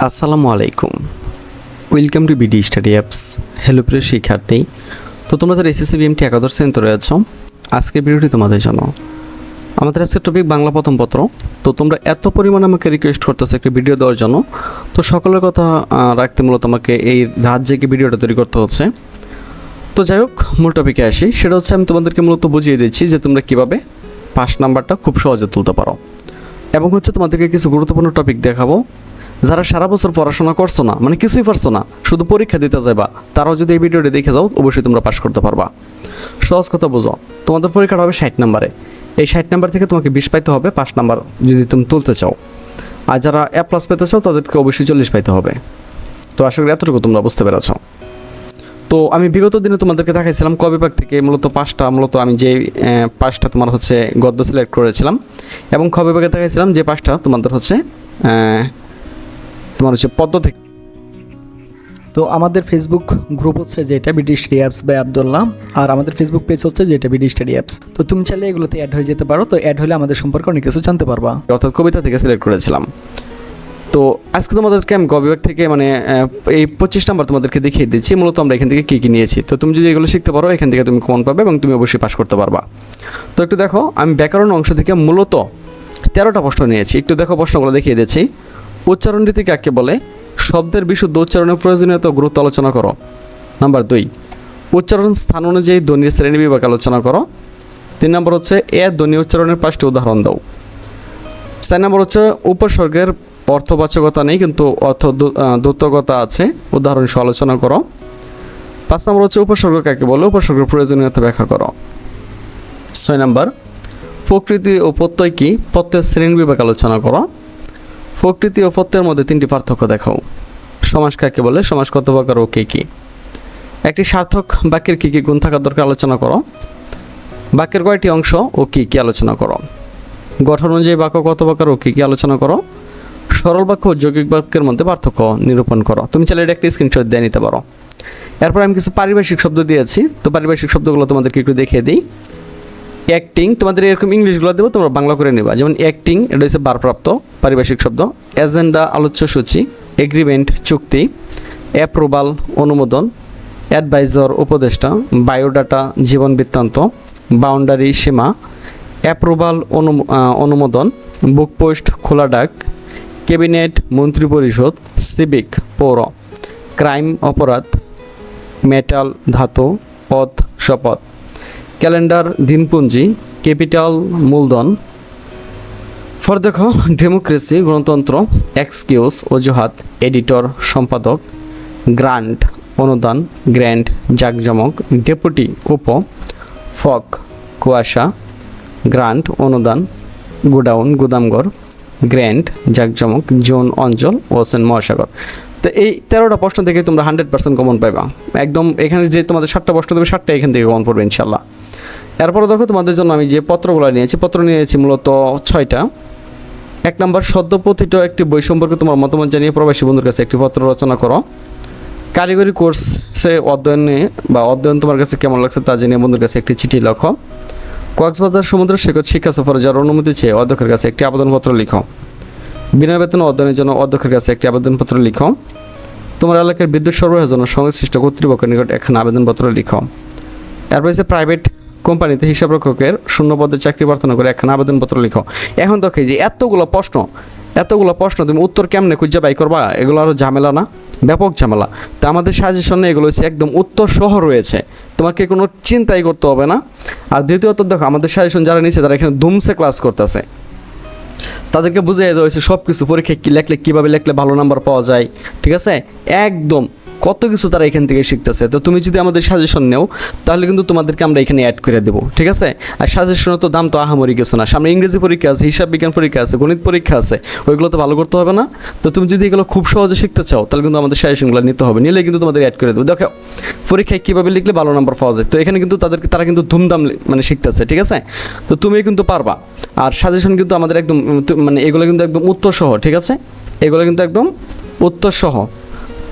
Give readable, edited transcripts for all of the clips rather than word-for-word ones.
আসসালামু আলাইকুম, welcome to BD study apps. Hello প্রিয় শিক্ষার্থী, তো তোমরা যারা এসএসসি বিএমটি একাদশ শ্রেণীতে রয়েছ, আজকের ভিডিওটি তোমাদের জন্য। আমাদের আজকের টপিক বাংলা প্রথম পত্র। তো তোমরা এত পরিমাণে আমাকে রিকোয়েস্ট করতেছো একটি ভিডিও দেওয়ার জন্য, তো সকলের কথা রাখতে মূলত আমাকে এই রাত জেগে ভিডিওটা তৈরি করতে হচ্ছে। তো যাই হোক, মূল টপিকে আসি। সেটা হচ্ছে আমি তোমাদেরকে মূলত বুঝিয়ে দিচ্ছি যে তোমরা কীভাবে পাস নাম্বারটা খুব সহজে তুলতে পারো, এবং হচ্ছে তোমাদেরকে কিছু গুরুত্বপূর্ণ টপিক দেখাবো। যারা সারা বছর পড়াশোনা করছো না, মানে কিছুই পারছো না, শুধু পরীক্ষা দিতে যাবা, তারাও যদি এই ভিডিওটি দেখে যাও অবশ্যই তোমরা পাস করতে পারবা। সহজ কথা বুঝো, তোমাদের পরীক্ষাটা হবে 60 নাম্বারে। এই 60 নাম্বার থেকে তোমাকে 20 পাইতে হবে 5 নাম্বার যদি তুমি তুলতে চাও, আর যারা A+ পেতে চাও তাদেরকে অবশ্যই 40 পাইতে হবে। তো আশা করি এতটুকু তোমরা বুঝতে পেরেছ। তো আমি বিগত দিনে তোমাদেরকে দেখাইছিলাম ক বিভাগ থেকে মূলত আমি যে 5টা তোমার হচ্ছে গদ্য সিলেক্ট করেছিলাম, এবং খ বিভাগে দেখাইছিলাম যে 5টা তোমাদের হচ্ছে পদ্য থেকে। তো আমাদের ফেসবুক গ্রুপ হচ্ছে যেটা BD study apps by Abdullah, আর আমাদের ফেসবুক পেজ হচ্ছে যেটা বিডি স্টাডি অ্যাপস। তো তুমি চাইলে এগুলোতে অ্যাড হয়ে যেতে পারো। তো অ্যাড হলে আমাদের সম্পর্কে অনেক কিছু জানতে পারবা। অর্থাৎ কবিতা থেকে সিলেক্ট করেছিলাম। তো আজকে তোমাদেরকে আমি গ বিভাগ থেকে এই 25 নাম্বার তোমাদেরকে দেখিয়ে দিচ্ছি মূলত আমরা এখান থেকে কী নিয়েছি। তো তুমি যদি এগুলো শিখতে পারো, এখান থেকে তুমি কমন পাবে এবং তুমি অবশ্যই পাস করতে পারবা। তো একটু দেখো, আমি ব্যাকরণ অংশ থেকে মূলত 13টা প্রশ্ন নিয়েছি। একটু দেখো, প্রশ্নগুলো দেখিয়ে দিচ্ছি। উচ্চারণ রীতি কাকে বলে? শব্দের বিশুদ্ধ উচ্চারণের প্রয়োজনীয়তা গুরুত্ব আলোচনা করো। নাম্বার 2, উচ্চারণ স্থান অনুযায়ী ধ্বনির শ্রেণী বিভাগ আলোচনা করো। 3 নম্বর হচ্ছে ধ্বনি উচ্চারণের 5টি উদাহরণ দাও। 4 নম্বর হচ্ছে উপসর্গের অর্থবাচকতা নেই কিন্তু দ্যোতকতা আছে, উদাহরণ সহ আলোচনা করো। 5 নম্বর হচ্ছে উপসর্গ কাকে বলে? উপসর্গের প্রয়োজনীয়তা ব্যাখ্যা করো। 6 নম্বর, প্রকৃতি ও প্রত্যয় কি? প্রত্যয়ের শ্রেণী বিভাগ আলোচনা করো। প্রকৃতি ও প্রত্যয়ের মধ্যে 3টি পার্থক্য দেখাও। সমাস কাকে বলে? সমাস কত প্রকার ও কি? একটি সার্থক বাক্যের কি গুণ থাকার দরকার আলোচনা করো। বাক্যের কয়টি অংশ ও কি আলোচনা করো। গঠন অনুযায়ী বাক্য কত প্রকার ও কি আলোচনা করো। সরল বাক্য ও যৌগিক বাক্যের মধ্যে পার্থক্য নিরূপণ করো। তুমি চাইলে এটা একটা স্ক্রিনশট দিয়ে নিতে পারো। এরপর আমি কিছু পারিভাষিক শব্দ দিয়েছি। তো পারিভাষিক শব্দগুলো তোমাদেরকে একটু দেখিয়ে দিই। অ্যাক্টিং, তোমাদের এরকম ইংলিশগুলো দেবো, তোমরা বাংলা করে নেবা। যেমন অ্যাক্টিং, এটা হচ্ছে বারপ্রাপ্ত পারিভাষিক শব্দ। এজেন্ডা, আলোচ্যসূচি। এগ্রিমেন্ট, চুক্তি। অ্যাপ্রুভাল, অনুমোদন। অ্যাডভাইজার, উপদেষ্টা। বায়োডাটা, জীবন বৃত্তান্ত। বাউন্ডারি, সীমা। অ্যাপ্রুভাল, অনুমোদন। বুক পোস্ট, খোলা ডাক। ক্যাবিনেট, মন্ত্রিপরিষদ। সিভিক, পৌর। ক্রাইম, অপরাধ। মেটাল, ধাতু। পথ, শপথ। ক্যালেন্ডার, দিনপুঞ্জি। ক্যাপিটাল, মূলধন। পর দেখো, ডেমোক্রেসি, গণতন্ত্র। এক্সকিউজ, অজুহাত। এডিটর, সম্পাদক। গ্রান্ট, অনুদান। গ্র্যান্ড, জাঁকজমক। ডেপুটি, উপ। ফগ, কুয়াশা। গ্রান্ট, অনুদান। গোডাউন, গুদামঘর। গ্র্যান্ড, জাঁকজমক। জোন, অঞ্চল। ওশেন, মহাসাগর। তো এই 13টা প্রশ্ন থেকে তোমরা 100% কমন পাইবা। একদম এখানে যে তোমাদের 7টা প্রশ্ন দেবে, 7টা এখান থেকে কমন পড়বে ইনশাল্লাহ। এরপরে দেখো, তোমাদের জন্য আমি যে পত্র নিয়েছি মূলত 6টা। 1 নম্বর, সদ্যপঠিত একটি বই সম্পর্কে তোমার মতামত জানিয়ে প্রবাসী বন্ধুর কাছে একটি পত্র রচনা করো। কারিগরি কোর্সে অধ্যয়ন তোমার কাছে কেমন লাগছে তা জানিয়ে বন্ধুর কাছে একটি চিঠি লেখো। কক্সবাজার সমুদ্র সৈকত শিক্ষা সফরে যাওয়ার অনুমতি চেয়ে অধ্যক্ষের কাছে একটি আবেদনপত্র লিখো। বিনা বেতন অধ্যয়নের জন্য অধ্যক্ষের কাছে একটি আবেদনপত্র লিখো। তোমার এলাকার বিদ্যুৎ সরবরাহের জন্য সংশ্লিষ্ট কর্তৃপক্ষের নিকট একখানা আবেদনপত্র লিখো। এরপর হচ্ছে প্রাইভেট কোম্পানিতে হিসাবরক্ষকের শূন্য পদে চাকরি প্রার্থনা করে একখানা আবেদনপত্র লিখো। এখন দেখো, যে এতগুলো প্রশ্ন তুমি উত্তর কেমনে খুঁজে বাই করবা? এগুলো আরও ঝামেলা না? ব্যাপক ঝামেলা। তো আমাদের সাজেশনে এগুলো হচ্ছে একদম উত্তর সহ রয়েছে, তোমাকে কোনো চিন্তাই করতে হবে না। আর দ্বিতীয়ত দেখো, আমাদের সাজেশন যারা নিচ্ছে তারা এখানে ধুমসে ক্লাস করতেছে, তাদেরকে বুঝিয়ে দেওয়া হয়েছে সব কিছু, পরীক্ষায় কী লেখলে, কীভাবে লেখলে ভালো নাম্বার পাওয়া যায়, ঠিক আছে? একদম কত কিছু তারা এখান থেকে শিখতেছে। তো তুমি যদি আমাদের সাজেশন নেও, তাহলে কিন্তু তোমাদেরকে আমরা এখানে অ্যাড করে দেবো, ঠিক আছে? আর সাজেশনের তো দাম তো আহামরি কিছু না। সামনে ইংরেজি পরীক্ষা আছে, হিসাব বিজ্ঞান পরীক্ষা আছে, গণিত পরীক্ষা আছে, ওইগুলো তো ভালো করতে হবে না? তো তুমি যদি এগুলো খুব সহজে শিখতে চাও, তাহলে কিন্তু আমাদের সাজেশনগুলো নিতে হবে। নিলে কিন্তু তোমাদের অ্যাড করে দেবো। দেখো, পরীক্ষায় কীভাবে লিখলে ভালো নাম্বার পাওয়া যায়, তো এখানে কিন্তু তারা কিন্তু ধুমধাম শিখতেছে, ঠিক আছে? তো তুমি কিন্তু পারবা। আর সাজেশন কিন্তু আমাদের একদম এগুলো কিন্তু একদম উত্তর সহ, ঠিক আছে? এগুলো কিন্তু একদম উত্তর সহ।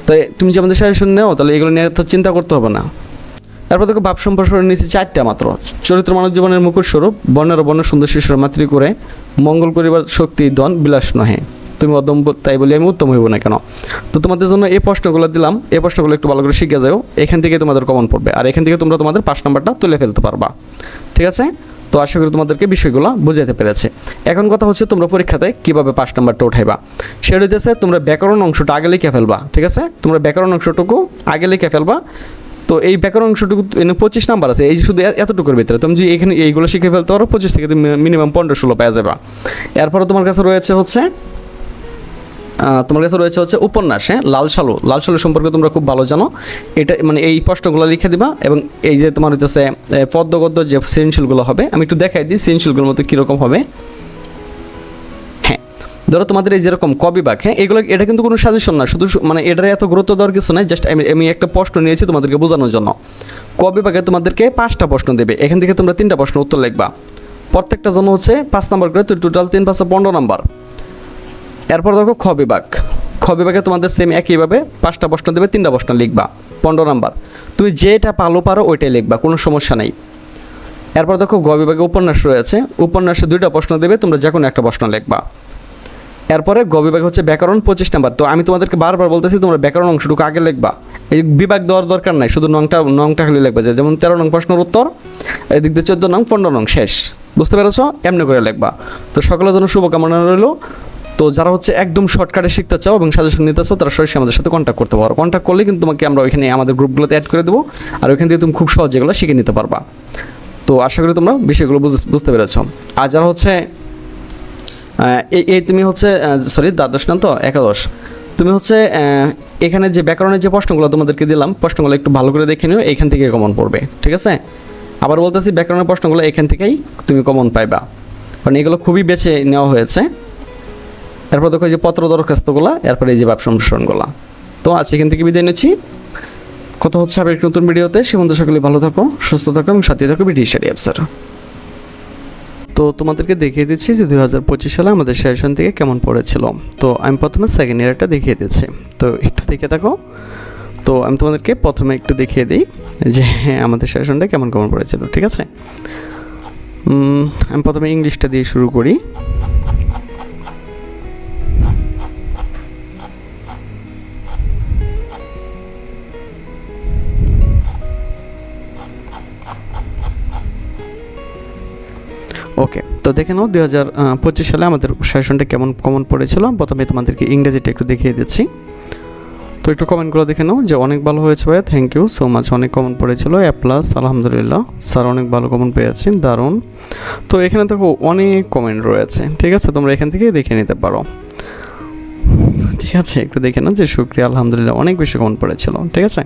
তাই তুমি যে আমাদের সাজেশন নেও, তাহলে এগুলো নিয়ে তো চিন্তা করতে হবে না। তারপর দেখো, ভাব সম্প্রসারণ নিচে 4টা মাত্র। চরিত্র মানব জীবনের মুকুট স্বরূপ, বর্ণের বর্ণ সুন্দর শিশুর মাতৃ করে, মঙ্গল করিবার শক্তি দন বিলাস নহে। তুমি অদম্য তাই বলি আমি উত্তম হইব না কেন। তো তোমাদের জন্য এই প্রশ্নগুলো দিলাম, এই প্রশ্নগুলো একটু ভালো করে শিখে যাও, এখান থেকে তোমাদের কমন পড়বে, আর এখান থেকে তোমরা তোমাদের 5 নাম্বারটা তুলে ফেলতে পারবা। ঠিক আছে, তো আশা করি তোমাদেরকে বিষয়গুলো বুঝাতে পেরেছে। এখন কথা হচ্ছে তোমরা পরীক্ষাতে কীভাবে 5 নাম্বারটা উঠাইবা, সেটা হইতেছে তোমরা ব্যাকরণ অংশটা আগে লিখে ফেলবা। ঠিক আছে, তোমরা ব্যাকরণ অংশটুকু আগে লিখে ফেলবা। তো এই ব্যাকরণ অংশটুকু 25 নাম্বার আছে, এই শুধু এতটুকুর ভিতরে তুমি যদি এখানে এইগুলো শিখে ফেলতে পারো 25 থেকে তুমি মিনিমাম 15-16 পেয়ে যাবা। এরপরে তোমার কাছে রয়েছে হচ্ছে উপন্যাস। হ্যাঁ, লাল সালু সম্পর্কে তোমরা খুব ভালো জানো, এটা মানে এই প্রশ্নগুলো লিখে দিবা। এবং এই যে তোমার হইতেছে পদ্য গদ্য যে সৃজনশীলগুলো হবে, আমি একটু দেখাই দিই সৃজনশীলগুলোর মতো কীরকম হবে। হ্যাঁ, ধরো তোমাদের এই যেরকম কবিবাগ, হ্যাঁ এগুলো, এটা কিন্তু কোনো সাজেশন না, শুধু মানে এটার এত গুরুত্ব দেওয়ার কিছু নাই, জাস্ট আমি একটা প্রশ্ন নিয়েছি তোমাদেরকে বোঝানোর জন্য। কবিবাগে তোমাদেরকে 5টা প্রশ্ন দেবে, এখান থেকে তোমরা 3টা প্রশ্ন উত্তর লিখবা, প্রত্যেকটা জন্য হচ্ছে 5 নাম্বার করে, তো টোটাল 3 5 15 নাম্বার। এরপর দেখো খ বিভাগে তোমাদের সেম একইভাবে 5টা প্রশ্ন দেবে, 3টা প্রশ্ন লিখবা, 15 নাম্বার। তুমি যেটা পারো ওইটাই লিখবা, কোনো সমস্যা নেই। এরপর দেখো গ বিভাগে উপন্যাস রয়েছে, উপন্যাসে 2টা প্রশ্ন দেবে, তোমরা যে কোনো একটা প্রশ্ন লিখবা। এরপরে গ বিভাগে হচ্ছে ব্যাকরণ 25 নাম্বার। তো আমি তোমাদেরকে বারবার বলতেছি তোমরা ব্যাকরণ অংশটুকু আগে লিখবা, এই বিভাগ দেওয়ার দরকার নাই, শুধু নংটা খালি লিখবা, যেমন 13 নং প্রশ্নের উত্তর, এদিক দিয়ে 14 নং 15 নং শেষ। বুঝতে পেরেছো? এমনি করে লিখবা। তো সকলের জন্য শুভকামনা রইল। তো যারা হচ্ছে একদম শর্টকাটে শিখতে চাও এবং সাজেশন নিতে চাও, তারা সরাসরি আমাদের সাথে কন্ট্যাক্ট করতে পারো। কন্ট্যাক্ট করলে কিন্তু তোমাকে আমরা ওইখানে আমাদের গ্রুপগুলোতে অ্যাড করে দেবো, আর ওইখান থেকে তুমি খুব সহজে এগুলো শিখে নিতে পারবা। তো আশা করি তোমরা বিষয়গুলো বুঝতে পেরেছো। আর যারা হচ্ছে এই তুমি হচ্ছে দ্বাদশ না তো একাদশ, তুমি হচ্ছে এখানে যে ব্যাকরণের যে প্রশ্নগুলো তোমাদেরকে দিলাম, প্রশ্নগুলো একটু ভালো করে দেখে নিও, এইখান থেকে কমন পড়বে। ঠিক আছে, আবার বলতেছি ব্যাকরণের প্রশ্নগুলো এখান থেকেই তুমি কমন পাইবা, কারণ এগুলো খুবই বেছে নেওয়া হয়েছে। এরপর দেখো এই যে পত্র দরখাস্তগুলো, এরপরে এই যে ব্যবসা সম্প্রসারণগুলো। তো আজ এখান থেকে বিদায় নিচ্ছি, কথা হচ্ছে আবার একটি নতুন ভিডিওতে। সে পর্যন্ত সকলে ভালো থাকো, সুস্থ থাকো এবং সাথে থাকো বিডি স্টাডি অ্যাপসের। তো তোমাদেরকে দেখিয়ে দিচ্ছি যে 2025 সালে আমাদের সেশন থেকে কেমন পড়েছিল। তো আমি প্রথমে সেকেন্ড ইয়ারটা দেখিয়ে দিচ্ছি, তো একটু দেখে থাকো। তো আমি তোমাদেরকে প্রথমে একটু দেখিয়ে দিই যে হ্যাঁ আমাদের সেশনটা কেমন পড়েছিল। ঠিক আছে, আমি প্রথমে ইংলিশটা দিয়ে শুরু করি। ওকে, তো দেখে নাও 2025 সালে আমাদের সেশনটা কেমন কমন পড়েছিল। প্রথমে তোমাদেরকে ইংরেজিটা একটু দেখিয়ে দিচ্ছি। তো একটু কমেন্টগুলো দেখে নাও যে অনেক ভালো হয়েছে ভাইয়া, থ্যাংক ইউ সো মাচ, অনেক কমন পড়েছিল, এ প্লাস, আলহামদুলিল্লাহ স্যার অনেক ভালো কমন পেয়েছি, দারুণ। তো এখানে দেখো অনেক কমেন্ট রয়েছে। ঠিক আছে, তোমরা এখান থেকে দেখে নিতে পারো। ঠিক আছে, একটু দেখে নাও যে শুক্রিয়া, আলহামদুলিল্লাহ অনেক বেশি কমন পড়েছিল। ঠিক আছে,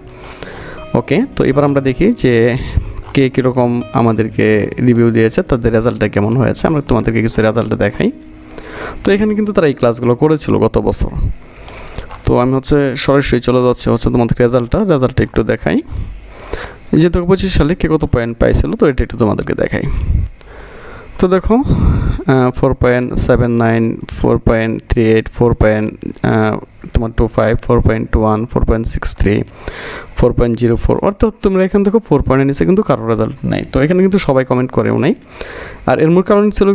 ওকে। তো এবার আমরা দেখি যে কে কীরকম আমাদেরকে রিভিউ দিয়েছে, তাদের রেজাল্টটা কেমন হয়েছে। আমরা তোমাদেরকে কিছু রেজাল্টটা দেখাই। তো এখানে কিন্তু তারা এই ক্লাসগুলো করেছিল গত বছর। তো আমি হচ্ছে সরাসরি চলে যাচ্ছে হচ্ছে তোমাদের রেজাল্টটা একটু দেখাই, যে 2025 সালে কে কত পয়েন্ট পাইছিল, তো এটা একটু তোমাদেরকে দেখাই। তো দেখো 4.79, 4.38, 4.25, 4.21, 4.63, 4.04, অর্থাৎ তোমরা এখান থেকে 4 পয়েন্টের নিচে কিন্তু কারোর রেজাল্ট নাই। তো এখানে কিন্তু সবাই কমেন্ট করেও নাই, আর এর মূল কারণ ছিল